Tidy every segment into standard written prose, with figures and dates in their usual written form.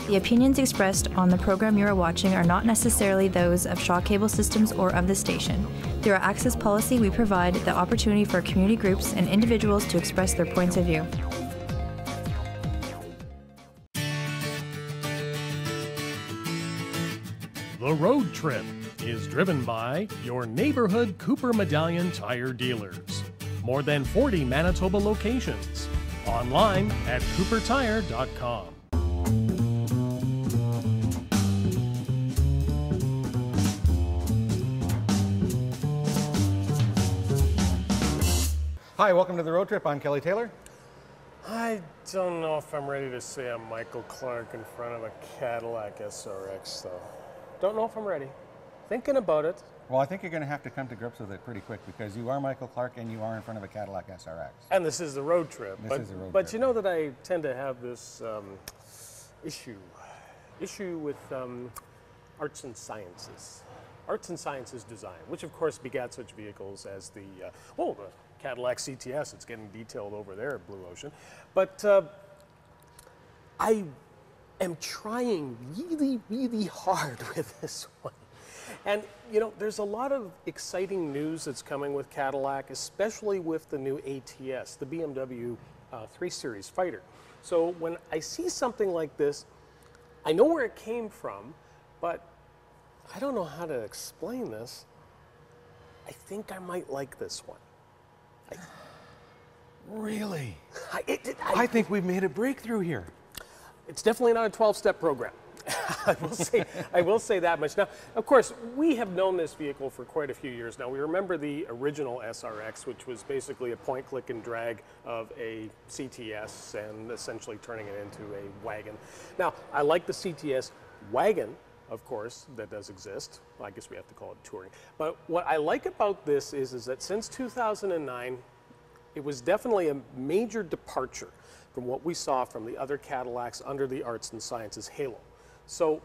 The opinions expressed on the program you are watching are not necessarily those of Shaw Cable Systems or of the station. Through our access policy, we provide the opportunity for community groups and individuals to express their points of view. The Road Trip is driven by your neighborhood Cooper Medallion tire dealers. More than 40 Manitoba locations. Online at coopertire.com. Hi, welcome to The Road Trip. I'm Kelly Taylor. I don't know if I'm ready to say I'm Michael Clark in front of a Cadillac SRX, though. Don't know if I'm ready. Thinking about it. Well, I think you're going to have to come to grips with it pretty quick because you are Michael Clark and you are in front of a Cadillac SRX. And this is the road trip. But you know that I tend to have this issue with arts and sciences. Arts and sciences design, which of course begat such vehicles as the Cadillac CTS. It's getting detailed over there at Blue Ocean. But I am trying really, really hard with this one. And, you know, there's a lot of exciting news that's coming with Cadillac, especially with the new ATS, the BMW 3 Series Fighter. So when I see something like this, I know where it came from, but I don't know how to explain this. I think I might like this one. Really? I think we've made a breakthrough here. It's definitely not a 12-step program. I will say that much. Now, of course, we have known this vehicle for quite a few years now. We remember the original SRX, which was basically a point, click, and drag of a CTS and essentially turning it into a wagon. Now, I like the CTS wagon, of course, that does exist. Well, I guess we have to call it touring. But what I like about this is that since 2009, it was definitely a major departure from what we saw from the other Cadillacs under the Arts and Sciences halo. So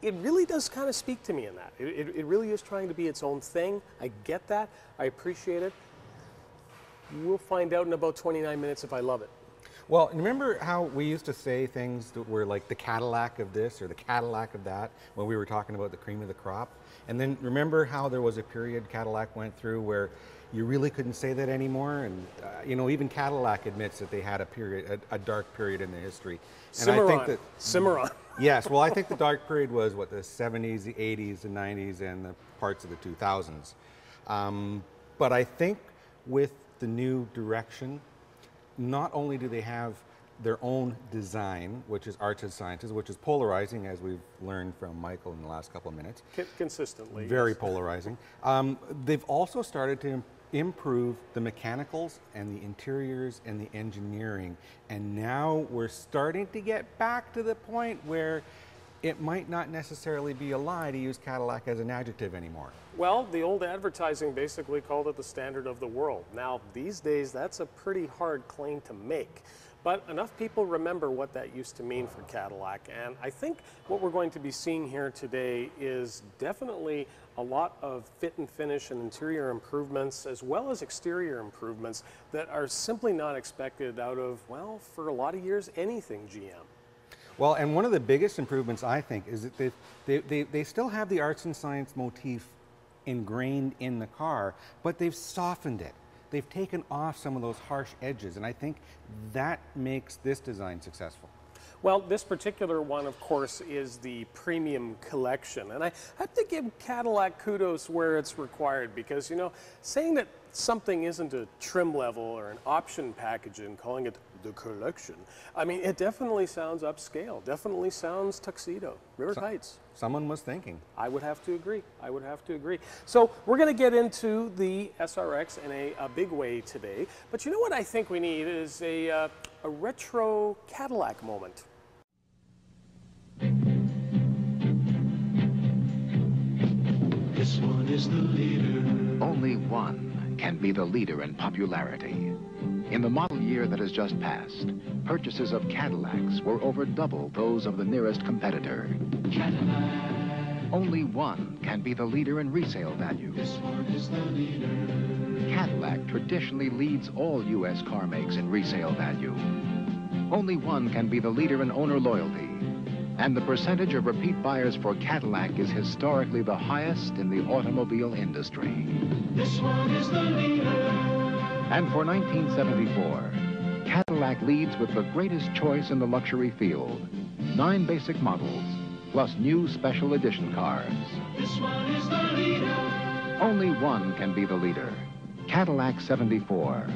it really does kind of speak to me in that. It really is trying to be its own thing. I get that. I appreciate it. We'll find out in about 29 minutes if I love it. Well, remember how we used to say things that were like the Cadillac of this or the Cadillac of that when we were talking about the cream of the crop? And then remember how there was a period Cadillac went through where you really couldn't say that anymore? And, you know, even Cadillac admits that they had a period, a dark period in their history. And I think that Cimarron. Yes, well, I think the dark period was, what, the 70s, the 80s, the 90s, and the parts of the 2000s. But I think with the new direction, not only do they have their own design, which is arts and sciences, which is polarizing, as we've learned from Michael in the last couple of minutes. Consistently. Very polarizing. They've also started to improve the mechanicals and the interiors and the engineering. And now we're starting to get back to the point where it might not necessarily be a lie to use Cadillac as an adjective anymore. Well, the old advertising basically called it the standard of the world. Now, these days, that's a pretty hard claim to make. But enough people remember what that used to mean for Cadillac. And I think what we're going to be seeing here today is definitely a lot of fit and finish and interior improvements, as well as exterior improvements that are simply not expected out of, well, for a lot of years, anything GM. Well, and one of the biggest improvements, I think, is that they still have the arts and science motif ingrained in the car, but they've softened it. They've taken off some of those harsh edges, and I think that makes this design successful. Well, this particular one, of course, is the premium collection. And I have to give Cadillac kudos where it's required because, you know, saying that something isn't a trim level or an option package and calling it the collection, I mean, it definitely sounds upscale, definitely sounds tuxedo, River Heights. Someone was thinking. I would have to agree. I would have to agree. So we're going to get into the SRX in a big way today. But you know what I think we need is a retro Cadillac moment. This one is the leader. Only one can be the leader in popularity. In the model year that has just passed, purchases of Cadillacs were over double those of the nearest competitor. Cadillac. Only one can be the leader in resale value. This one is the leader. Cadillac traditionally leads all U.S. car makes in resale value. Only one can be the leader in owner loyalty. And the percentage of repeat buyers for Cadillac is historically the highest in the automobile industry. This one is the leader. And for 1974, Cadillac leads with the greatest choice in the luxury field. 9 basic models, plus new special edition cars. This one is the leader. Only one can be the leader. Cadillac 74.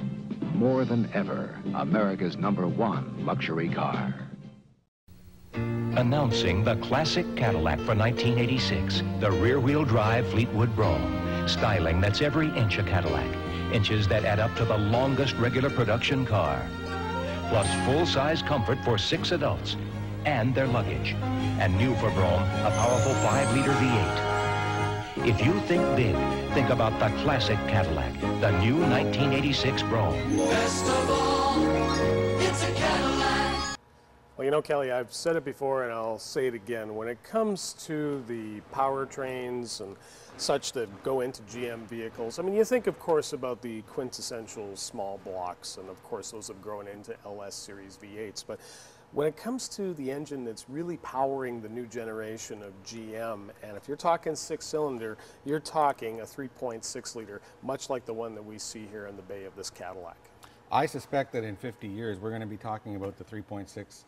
More than ever, America's #1 luxury car. Announcing the classic Cadillac for 1986, the rear-wheel drive Fleetwood Brougham. Styling that's every inch a Cadillac. Inches that add up to the longest regular production car. Plus full-size comfort for 6 adults and their luggage. And new for Brougham, a powerful 5-liter V8. If you think big, think about the classic Cadillac, the new 1986 Brougham. Best of all, it's a Cadillac. Well, you know, Kelly, I've said it before and I'll say it again. When it comes to the powertrains and such that go into GM vehicles, I mean, you think, of course, about the quintessential small blocks, and of course, those have grown into LS Series V8s. But when it comes to the engine that's really powering the new generation of GM, and if you're talking 6-cylinder, you're talking a 3.6 liter, much like the one that we see here in the bay of this Cadillac. I suspect that in 50 years, we're going to be talking about the 3.6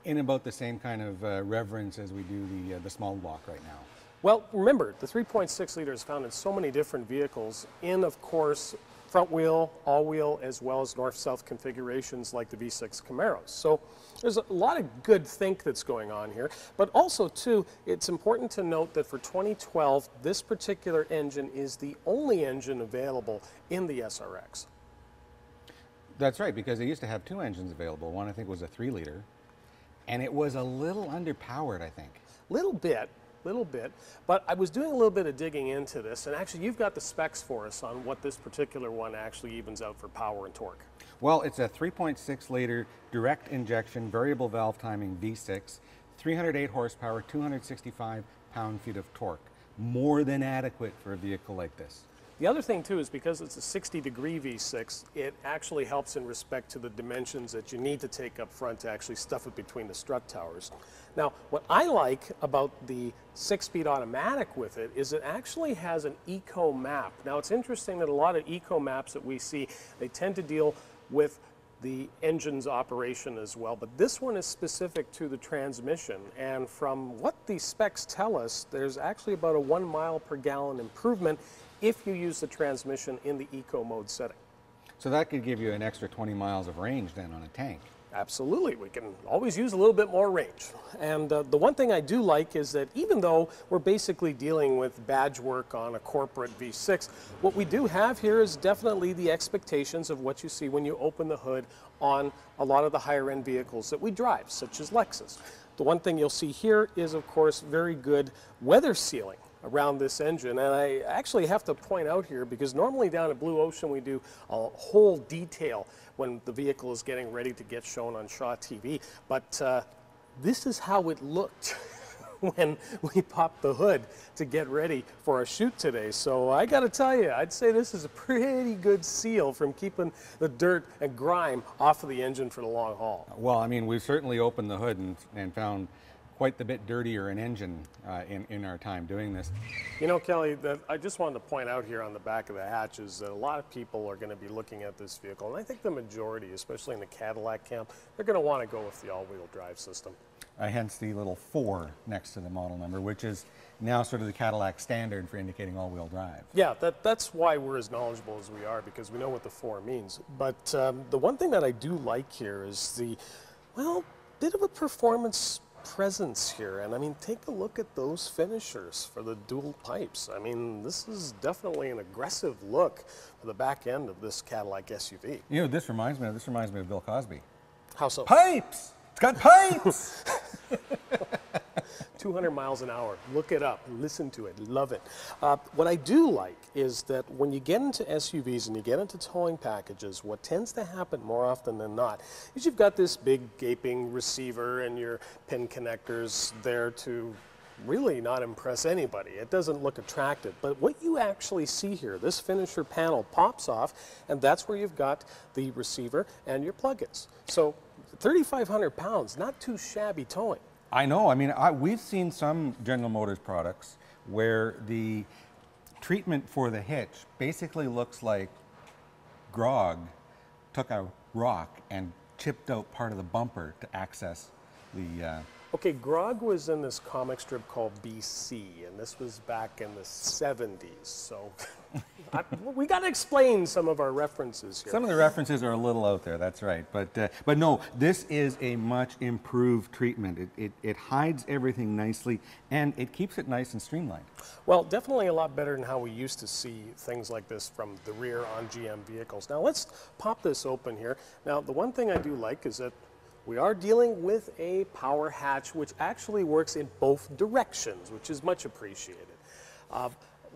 in about the same kind of reverence as we do the small block right now. Well, remember, the 3.6 liter is found in so many different vehicles in, of course, front wheel, all wheel, as well as north-south configurations like the V6 Camaros. So there's a lot of good think that's going on here, but also too, it's important to note that for 2012, this particular engine is the only engine available in the SRX. That's right, because they used to have 2 engines available. One, I think, was a 3-liter, and it was a little underpowered, I think. Little bit, but I was doing a little bit of digging into this, and actually you've got the specs for us on what this particular one actually evens out for power and torque. Well, it's a 3.6 liter direct injection variable valve timing V6, 308 horsepower, 265 pound-feet of torque. More than adequate for a vehicle like this. The other thing too is because it's a 60-degree V6, it actually helps in respect to the dimensions that you need to take up front to actually stuff it between the strut towers. Now, what I like about the 6-speed automatic with it is it actually has an eco map. Now, it's interesting that a lot of eco maps that we see, they tend to deal with the engine's operation as well, but this one is specific to the transmission, and from what the specs tell us, there's actually about a 1 mile per gallon improvement if you use the transmission in the eco mode setting. So that could give you an extra 20 miles of range then on a tank. Absolutely, we can always use a little bit more range. And the one thing I do like is that even though we're basically dealing with badge work on a corporate V6, what we do have here is definitely the expectations of what you see when you open the hood on a lot of the higher end vehicles that we drive, such as Lexus. The one thing you'll see here is, of course, very good weather sealing around this engine, and I actually have to point out here, because normally down at Blue Ocean we do a whole detail when the vehicle is getting ready to get shown on Shaw TV, but this is how it looked when we popped the hood to get ready for our shoot today. So I gotta tell you, I'd say this is a pretty good seal from keeping the dirt and grime off of the engine for the long haul. Well, I mean, we've certainly opened the hood and found quite the bit dirtier an engine in our time doing this. You know, Kelly, I just wanted to point out here on the back of the hatch is that a lot of people are going to be looking at this vehicle, and I think the majority, especially in the Cadillac camp, they're going to want to go with the all-wheel drive system. Hence the little 4 next to the model number, which is now sort of the Cadillac standard for indicating all-wheel drive. Yeah, that's why we're as knowledgeable as we are, because we know what the 4 means. But the one thing that I do like here is the, well, bit of a performance presence here, and I mean, take a look at those finishers for the dual pipes. I mean, this is definitely an aggressive look for the back end of this Cadillac SUV. You know, this reminds me of Bill Cosby. How so? Pipes! It's got pipes! 200 miles an hour. Look it up. Listen to it. Love it. What I do like is that when you get into SUVs and you get into towing packages, what tends to happen more often than not is you've got this big gaping receiver and your pin connectors there to really not impress anybody. It doesn't look attractive. But what you actually see here, this finisher panel pops off, and that's where you've got the receiver and your plugins. So 3,500 pounds, not too shabby towing. I know. I mean, we've seen some General Motors products where the treatment for the hitch basically looks like Grog took a rock and chipped out part of the bumper to access the... Okay, Grog was in this comic strip called BC, and this was back in the 70s, so we got to explain some of our references here. Some of the references are a little out there, that's right. But no, this is a much improved treatment. It hides everything nicely, and it keeps it nice and streamlined. Well, definitely a lot better than how we used to see things like this from the rear on GM vehicles. Now, let's pop this open here. Now, the one thing I do like is that we are dealing with a power hatch which actually works in both directions, which is much appreciated.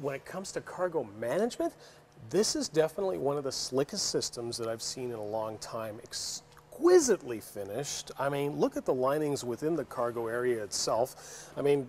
When it comes to cargo management, this is definitely one of the slickest systems that I've seen in a long time. Exquisitely finished. I mean, look at the linings within the cargo area itself. I mean,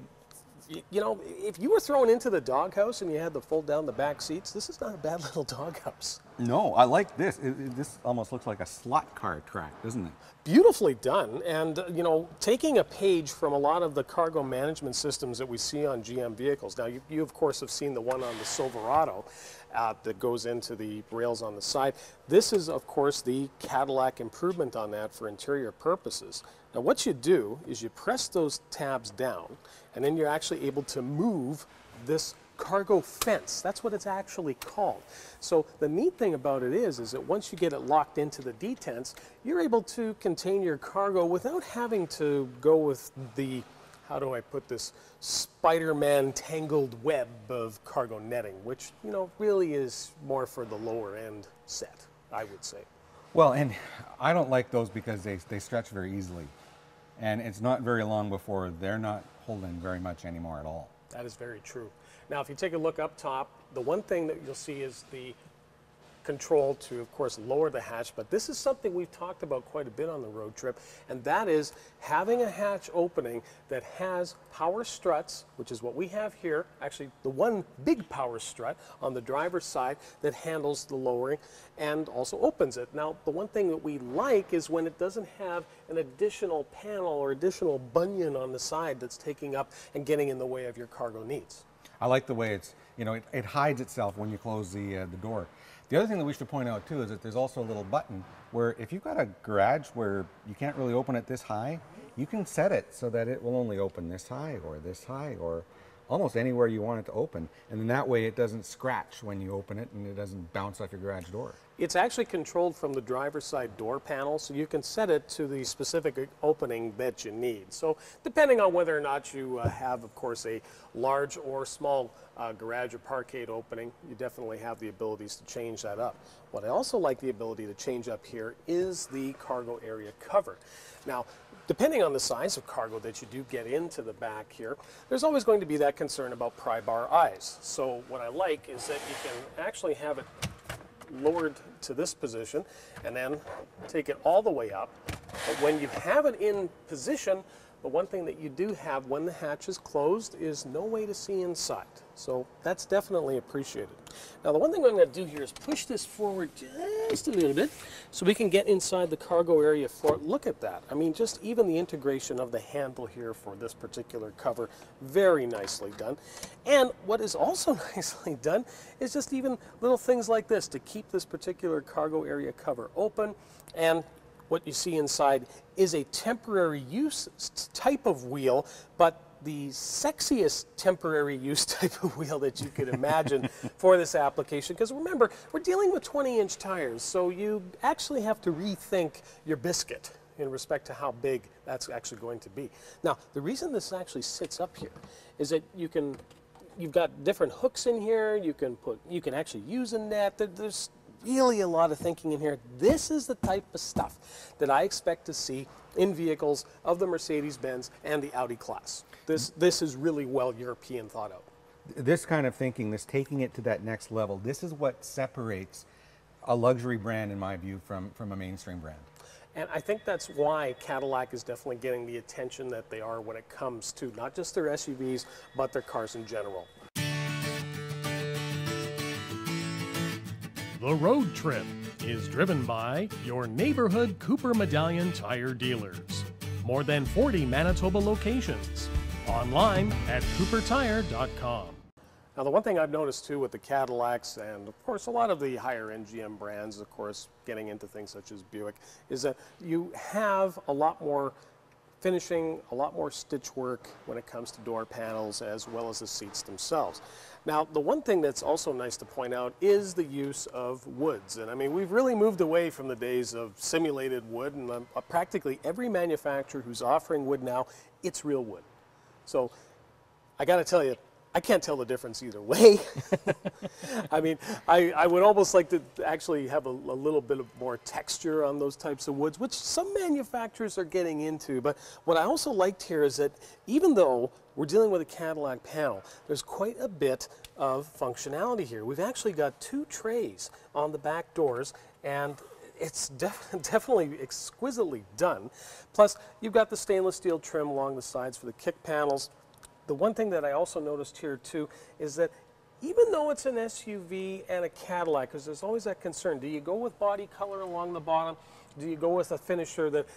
you know, if you were thrown into the doghouse and you had to fold down the back seats, this is not a bad little doghouse. No, I like this. This almost looks like a slot car track, doesn't it? Beautifully done, and you know, taking a page from a lot of the cargo management systems that we see on GM vehicles. Now, you of course have seen the one on the Silverado that goes into the rails on the side. This is of course the Cadillac improvement on that for interior purposes. Now, what you do is you press those tabs down, and then you're actually able to move this cargo fence. That's what it's actually called. So the neat thing about it is that once you get it locked into the detents, you're able to contain your cargo without having to go with the, how do I put this, Spider-Man tangled web of cargo netting, which, you know, really is more for the lower end set, I would say. Well, and I don't like those because they stretch very easily. And it's not very long before they're not holding very much anymore at all. That is very true. Now, if you take a look up top, the one thing that you'll see is the control to, of course, lower the hatch, but this is something we've talked about quite a bit on the road trip, and that is having a hatch opening that has power struts, which is what we have here, actually the one big power strut on the driver's side that handles the lowering and also opens it. Now, the one thing that we like is when it doesn't have an additional panel or additional bunion on the side that's taking up and getting in the way of your cargo needs. I like the way it's, you know, it hides itself when you close the door. The other thing that we should point out too is that there's also a little button where if you've got a garage where you can't really open it this high, you can set it so that it will only open this high or almost anywhere you want it to open. And then that way it doesn't scratch when you open it and it doesn't bounce off your garage door. It's actually controlled from the driver's side door panel, so you can set it to the specific opening that you need. So depending on whether or not you have, of course, a large or small garage or parkade opening, you definitely have the abilities to change that up. What I also like the ability to change up here is the cargo area cover. Now, depending on the size of cargo that you do get into the back here, there's always going to be that concern about pry bar eyes. So what I like is that you can actually have it lowered to this position and then take it all the way up. But when you have it in position, the one thing that you do have when the hatch is closed is no way to see inside. So that's definitely appreciated. Now, the one thing I'm going to do here is push this forward just a little bit so we can get inside the cargo area for, look at that. I mean, just even the integration of the handle here for this particular cover, very nicely done. And what is also nicely done is just even little things like this to keep this particular cargo area cover open. And what you see inside is a temporary use type of wheel, but the sexiest temporary use type of wheel that you could imagine for this application. Because remember, we're dealing with 20-inch tires, so you actually have to rethink your biscuit in respect to how big that's actually going to be. Now, the reason this actually sits up here is that you've got different hooks in here. You can actually use a net. There's really a lot of thinking in here. This is the type of stuff that I expect to see in vehicles of the Mercedes-Benz and the Audi class. This is really well European thought out. This kind of thinking, this taking it to that next level, this is what separates a luxury brand, in my view, from a mainstream brand. And I think that's why Cadillac is definitely getting the attention that they are when it comes to not just their SUVs, but their cars in general. The Road Trip is driven by your neighborhood Cooper Medallion tire dealers. More than 40 Manitoba locations. Online at coopertire.com. Now, the one thing I've noticed too with the Cadillacs, and of course a lot of the higher end GM brands, of course getting into things such as Buick, is that you have a lot more finishing, a lot more stitch work when it comes to door panels as well as the seats themselves. Now, the one thing that's also nice to point out is the use of woods. And I mean, we've really moved away from the days of simulated wood, and practically every manufacturer who's offering wood now, it's real wood. So I got to tell you, I can't tell the difference either way. I mean, I would almost like to actually have a little bit of more texture on those types of woods, which some manufacturers are getting into. But what I also liked here is that even though we're dealing with a Cadillac panel, there's quite a bit of functionality here. We've actually got 2 trays on the back doors, and it's definitely exquisitely done. Plus, you've got the stainless steel trim along the sides for the kick panels. The one thing that I also noticed here too is that even though it's an SUV and a Cadillac, because there's always that concern, do you go with body color along the bottom? Do you go with a finisher that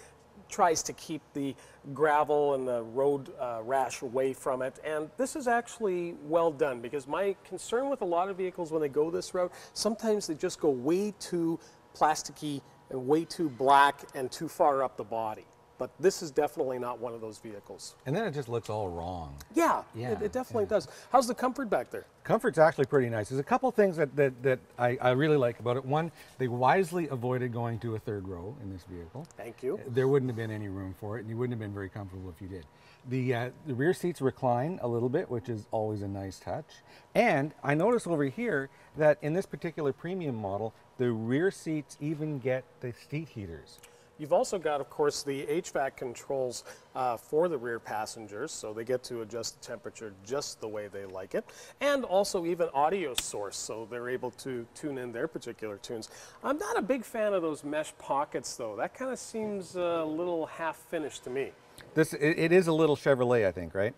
tries to keep the gravel and the road rash away from it? And this is actually well done, because my concern with a lot of vehicles when they go this route, sometimes they just go way too plasticky and way too black and too far up the body. But this is definitely not one of those vehicles. And then it just looks all wrong. Yeah, it definitely does. How's the comfort back there? Comfort's actually pretty nice. There's a couple things that I really like about it. One, they wisely avoided going to a 3rd row in this vehicle. Thank you. There wouldn't have been any room for it, and you wouldn't have been very comfortable if you did. The rear seats recline a little bit, which is always a nice touch. And I notice over here that in this particular premium model, the rear seats even get the seat heaters. You've also got, of course, the HVAC controls for the rear passengers, so they get to adjust the temperature just the way they like it, and also even audio source, so they're able to tune in their particular tunes. I'm not a big fan of those mesh pockets, though. That kind of seems a little half-finished to me. It is a little Chevrolet, I think, right?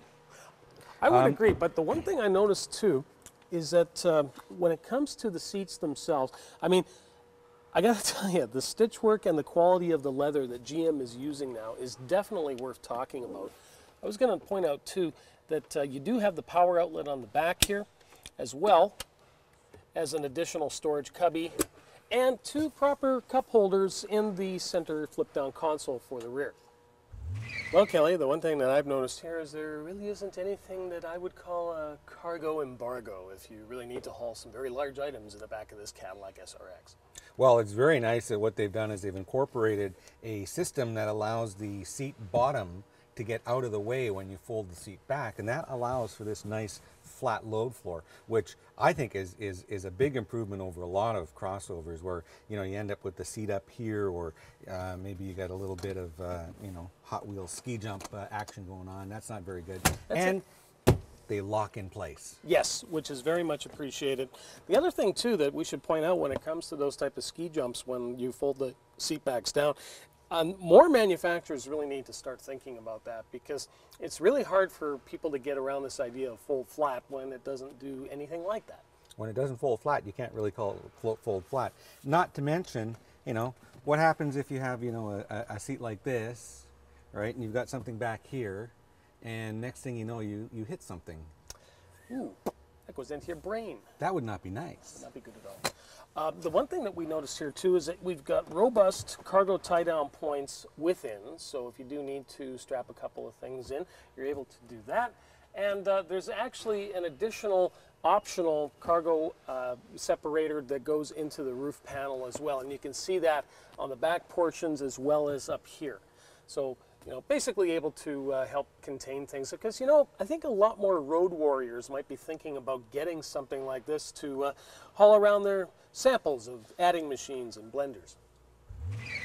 I would agree, but the one thing I noticed, too, is that when it comes to the seats themselves, I mean, I got to tell you, the stitch work and the quality of the leather that GM is using now is definitely worth talking about. I was going to point out, too, that you do have the power outlet on the back here, as well as an additional storage cubby, and 2 proper cup holders in the center flip-down console for the rear. Well, Kelly, the one thing that I've noticed here is there really isn't anything that I would call a cargo embargo if you really need to haul some very large items in the back of this Cadillac SRX. Well, it's very nice that what they've done is they've incorporated a system that allows the seat bottom to get out of the way when you fold the seat back, and that allows for this nice flat load floor, which I think is a big improvement over a lot of crossovers where, you know, you end up with the seat up here, or maybe you got a little bit of you know, Hot Wheels ski jump action going on. That's not very good. They lock in place. Yes, which is very much appreciated. The other thing, too, that we should point out when it comes to those type of ski jumps when you fold the seat backs down, more manufacturers really need to start thinking about that, because it's really hard for people to get around this idea of fold flat when it doesn't do anything like that. When it doesn't fold flat, you can't really call it fold flat. Not to mention, you know, what happens if you have, you know, a seat like this, right, and you've got something back here, and next thing you know, you hit something. Ooh, that goes into your brain. That would not be nice. Would not be good at all. The one thing that we noticed here too is that we've got robust cargo tie-down points within, so if you do need to strap a couple of things in, you're able to do that. And there's actually an additional optional cargo separator that goes into the roof panel as well, and you can see that on the back portions as well as up here. So, you know, basically able to help contain things, because, you know, I think a lot more road warriors might be thinking about getting something like this to haul around their samples of adding machines and blenders.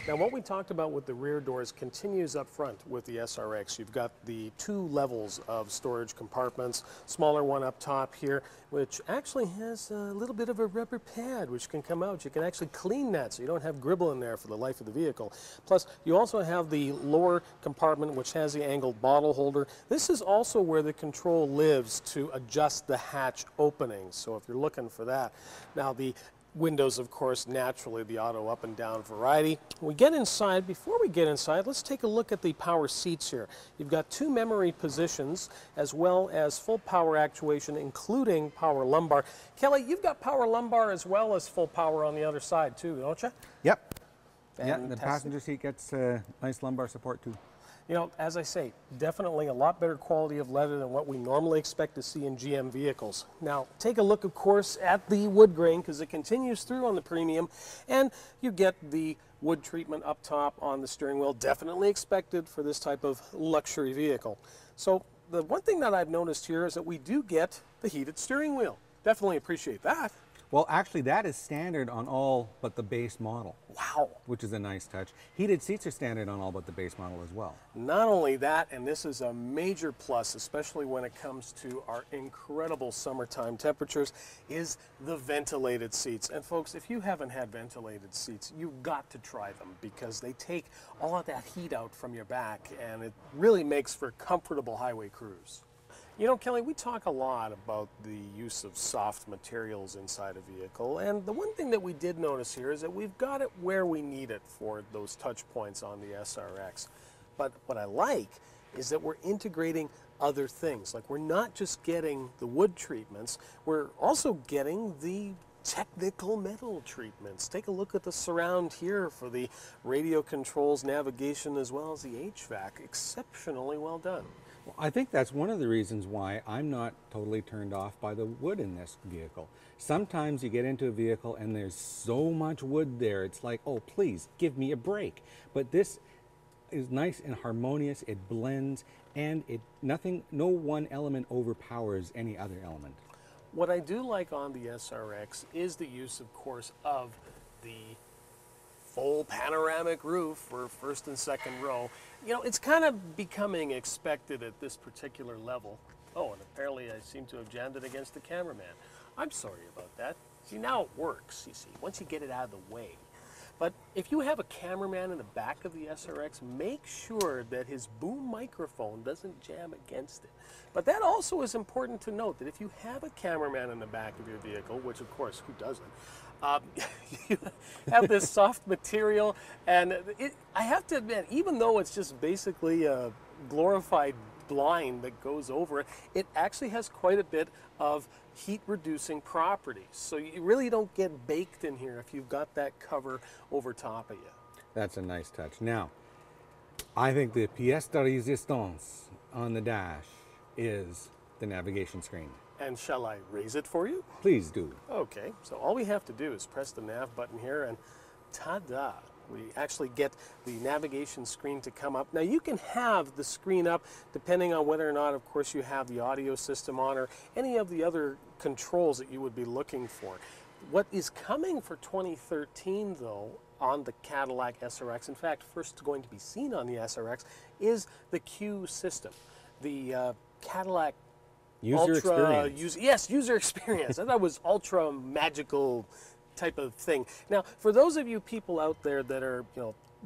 Now, what we talked about with the rear doors continues up front with the SRX. You've got the 2 levels of storage compartments, smaller one up top here, which actually has a little bit of a rubber pad which can come out. You can actually clean that so you don't have gribble in there for the life of the vehicle. Plus, you also have the lower compartment which has the angled bottle holder. This is also where the control lives to adjust the hatch opening, so if you're looking for that. Now, the windows, of course, naturally the auto up and down variety. We get inside. Before we get inside, let's take a look at the power seats here. You've got 2 memory positions as well as full power actuation, including power lumbar. Kelly, you've got power lumbar as well as full power on the other side too, don't you? Yep. Fantastic. Yeah, the passenger seat gets nice lumbar support too. You know, as I say, definitely a lot better quality of leather than what we normally expect to see in GM vehicles. Now, take a look, of course, at the wood grain because it continues through on the premium, and you get the wood treatment up top on the steering wheel, definitely expected for this type of luxury vehicle. So the one thing that I've noticed here is that we do get the heated steering wheel. Definitely appreciate that. Well, actually, that is standard on all but the base model. Wow. Which is a nice touch. Heated seats are standard on all but the base model as well. Not only that, and this is a major plus, especially when it comes to our incredible summertime temperatures, is the ventilated seats. And folks, if you haven't had ventilated seats, you've got to try them because they take all of that heat out from your back, and it really makes for comfortable highway cruise. You know, Kelly, we talk a lot about the use of soft materials inside a vehicle, and the one thing that we did notice here is that we've got it where we need it for those touch points on the SRX. But what I like is that we're integrating other things. Like, we're not just getting the wood treatments, we're also getting the technical metal treatments. Take a look at the surround here for the radio controls, navigation, as well as the HVAC. Exceptionally well done. Well, I think that's one of the reasons why I'm not totally turned off by the wood in this vehicle. Sometimes you get into a vehicle and there's so much wood there, it's like, oh, please give me a break. But this is nice and harmonious, it blends, and no one element overpowers any other element. What I do like on the SRX is the use, of course, of the full panoramic roof for first and second row. You know, it's kind of becoming expected at this particular level. Oh, and apparently I seem to have jammed it against the cameraman. I'm sorry about that. See, now it works, you see, once you get it out of the way. But if you have a cameraman in the back of the SRX, make sure that his boom microphone doesn't jam against it. But that also is important to note, that if you have a cameraman in the back of your vehicle, which of course, who doesn't, you have this soft material, and I have to admit, even though it's just basically a glorified blind that goes over it, it actually has quite a bit of heat reducing properties. So you really don't get baked in here if you've got that cover over top of you. That's a nice touch. Now, I think the pièce de résistance on the dash is the navigation screen. And shall I raise it for you? Please do. Okay, so all we have to do is press the nav button here and ta-da! We actually get the navigation screen to come up. Now you can have the screen up depending on whether or not, of course, you have the audio system on or any of the other controls that you would be looking for. What is coming for 2013, though, on the Cadillac SRX, in fact, first going to be seen on the SRX, is the Q system. The Cadillac User experience. Yes, user experience. I thought it was ultra magical type of thing. Now, for those of you people out there that are,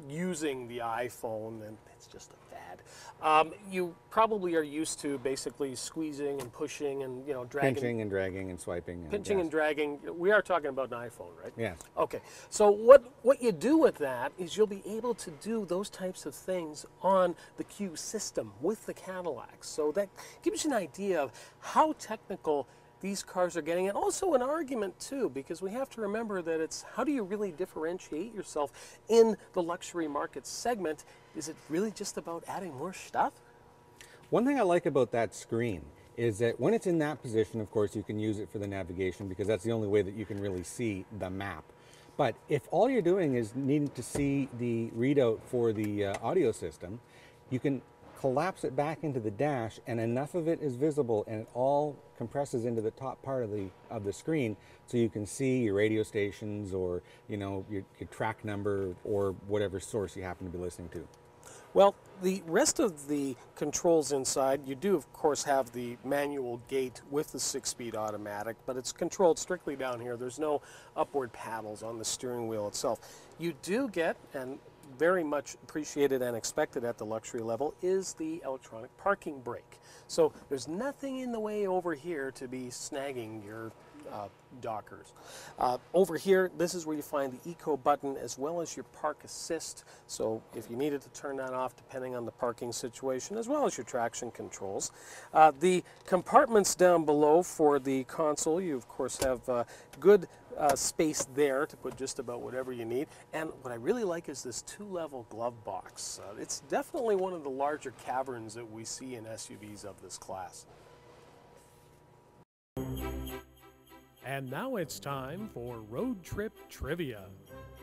using the iPhone, and it's just a fad, you probably are used to basically squeezing and pushing and dragging. Pinching and dragging and swiping. Pinching and dragging. We are talking about an iPhone, right? Yes. Okay. So what you do with that is you'll be able to do those types of things on the Q system with the Cadillac. So that gives you an idea of how technical these cars are getting, and also an argument too, because we have to remember that it's how do you really differentiate yourself in the luxury market segment? Is it really just about adding more stuff? One thing I like about that screen is that when it's in that position, of course, you can use it for the navigation because that's the only way that you can really see the map. But if all you're doing is needing to see the readout for the audio system, you can collapse it back into the dash, and enough of it is visible, and it all compresses into the top part of the screen, so you can see your radio stations or your track number or whatever source you happen to be listening to. Well, the rest of the controls inside, you do of course have the manual gate with the 6-speed automatic, but it's controlled strictly down here. There's no upward paddles on the steering wheel itself. You do get, and very much appreciated and expected at the luxury level, is the electronic parking brake. So there's nothing in the way over here to be snagging your Dockers. Over here, this is where you find the Eco button as well as your Park Assist. So if you needed to turn that off depending on the parking situation, as well as your traction controls. The compartments down below for the console, you of course have good space there to put just about whatever you need. And what I really like is this 2-level glove box. It's definitely one of the larger caverns that we see in SUVs of this class. And now it's time for Road Trip Trivia.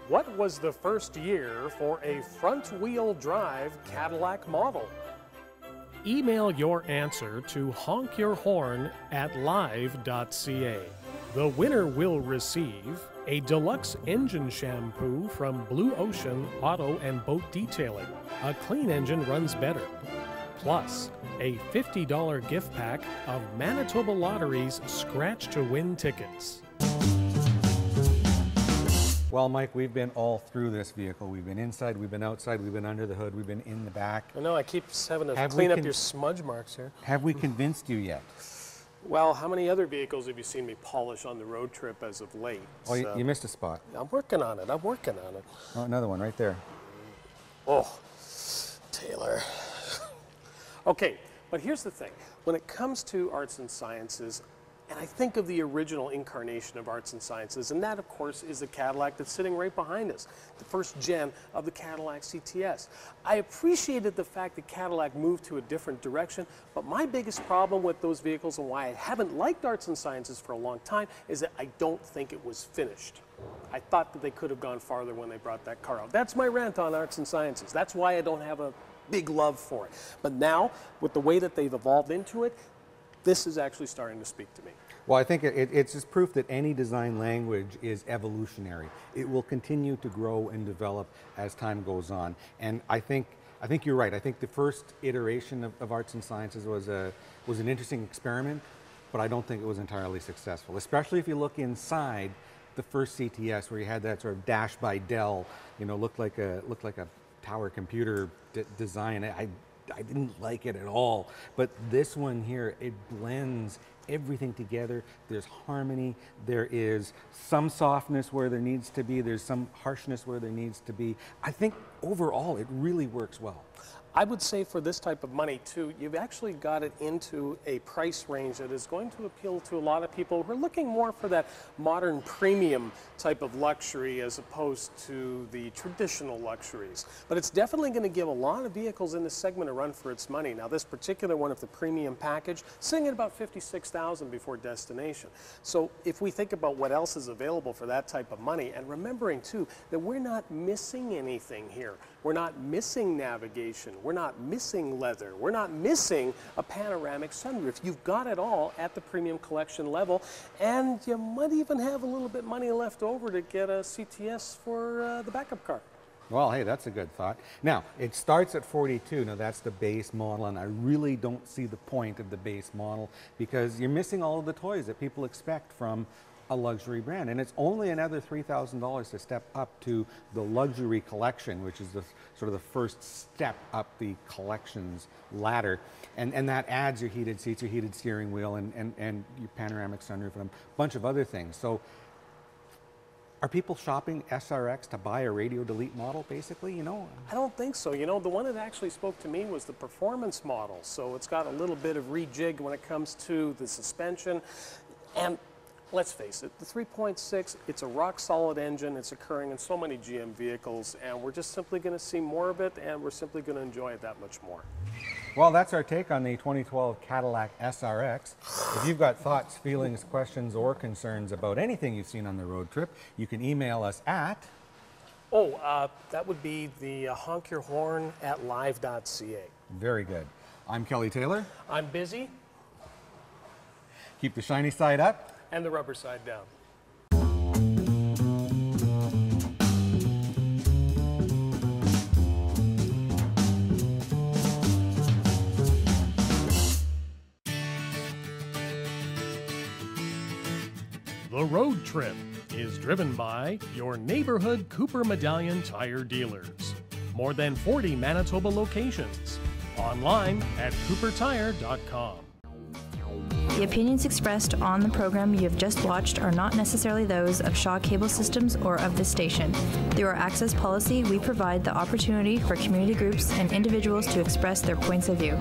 What was the first year for a front-wheel drive Cadillac model? Email your answer to honkyourhorn@live.ca. The winner will receive a deluxe engine shampoo from Blue Ocean Auto and Boat Detailing. A clean engine runs better. Plus, a $50 gift pack of Manitoba Lottery's Scratch to Win tickets. Well, Mike, we've been all through this vehicle. We've been inside, we've been outside, we've been under the hood, we've been in the back. I know, I keep having to clean up your smudge marks here. Have we convinced you yet? Well, how many other vehicles have you seen me polish on the road trip as of late? Oh, you missed a spot. I'm working on it. I'm working on it. Oh, another one right there. Oh, Taylor. Okay, but here's the thing. When it comes to arts and sciences, and I think of the original incarnation of arts and sciences, and that, of course, is the Cadillac that's sitting right behind us, the first gen of the Cadillac CTS. I appreciated the fact that Cadillac moved to a different direction, but my biggest problem with those vehicles and why I haven't liked arts and sciences for a long time is that I don't think it was finished. I thought that they could have gone farther when they brought that car out. That's my rant on arts and sciences. That's why I don't have a big love for it. But now, with the way that they've evolved into it, this is actually starting to speak to me. Well, I think it's just proof that any design language is evolutionary. It will continue to grow and develop as time goes on. And I think you're right. I think the first iteration of arts and sciences was an interesting experiment, but I don't think it was entirely successful. Especially if you look inside the first CTS, where you had that sort of Dash by Dell, you know, looked like a tower computer design. I didn't like it at all. But this one here, it blends everything together. There's harmony. There is some softness where there needs to be. There's some harshness where there needs to be. I think overall it really works well. I would say for this type of money too, you've actually got it into a price range that is going to appeal to a lot of people who are looking more for that modern premium type of luxury as opposed to the traditional luxuries. But it's definitely going to give a lot of vehicles in this segment a run for its money. Now this particular one of the premium package, sitting at about $56,000 before destination. So if we think about what else is available for that type of money, and remembering too that we're not missing anything here. We're not missing navigation. We're not missing leather. We're not missing a panoramic sunroof. You've got it all at the premium collection level, and you might even have a little bit money left over to get a CTS for the backup car. Well, hey, that's a good thought. Now, it starts at 42. Now, that's the base model, and I really don't see the point of the base model because you're missing all of the toys that people expect from a luxury brand, and it's only another $3,000 to step up to the luxury collection, which is the sort of the first step up the collections ladder, and that adds your heated seats, your heated steering wheel, and your panoramic sunroof, and a bunch of other things. So, are people shopping SRX to buy a radio delete model, basically? You know, I don't think so. You know, the one that actually spoke to me was the performance model. So it's got a little bit of rejig when it comes to the suspension, and let's face it, the 3.6, it's a rock-solid engine. It's occurring in so many GM vehicles, and we're just simply going to see more of it, and we're simply going to enjoy it that much more. Well, that's our take on the 2012 Cadillac SRX. If you've got thoughts, feelings, questions, or concerns about anything you've seen on the road trip, you can email us at... that would be the honkyourhorn@live.ca. Very good. I'm Kelly Taylor. I'm busy. Keep the shiny side up. And the rubber side down. The Road Trip is driven by your neighborhood Cooper Medallion tire dealers. More than 40 Manitoba locations. Online at coopertire.com. The opinions expressed on the program you have just watched are not necessarily those of Shaw Cable Systems or of this station. Through our access policy, we provide the opportunity for community groups and individuals to express their points of view.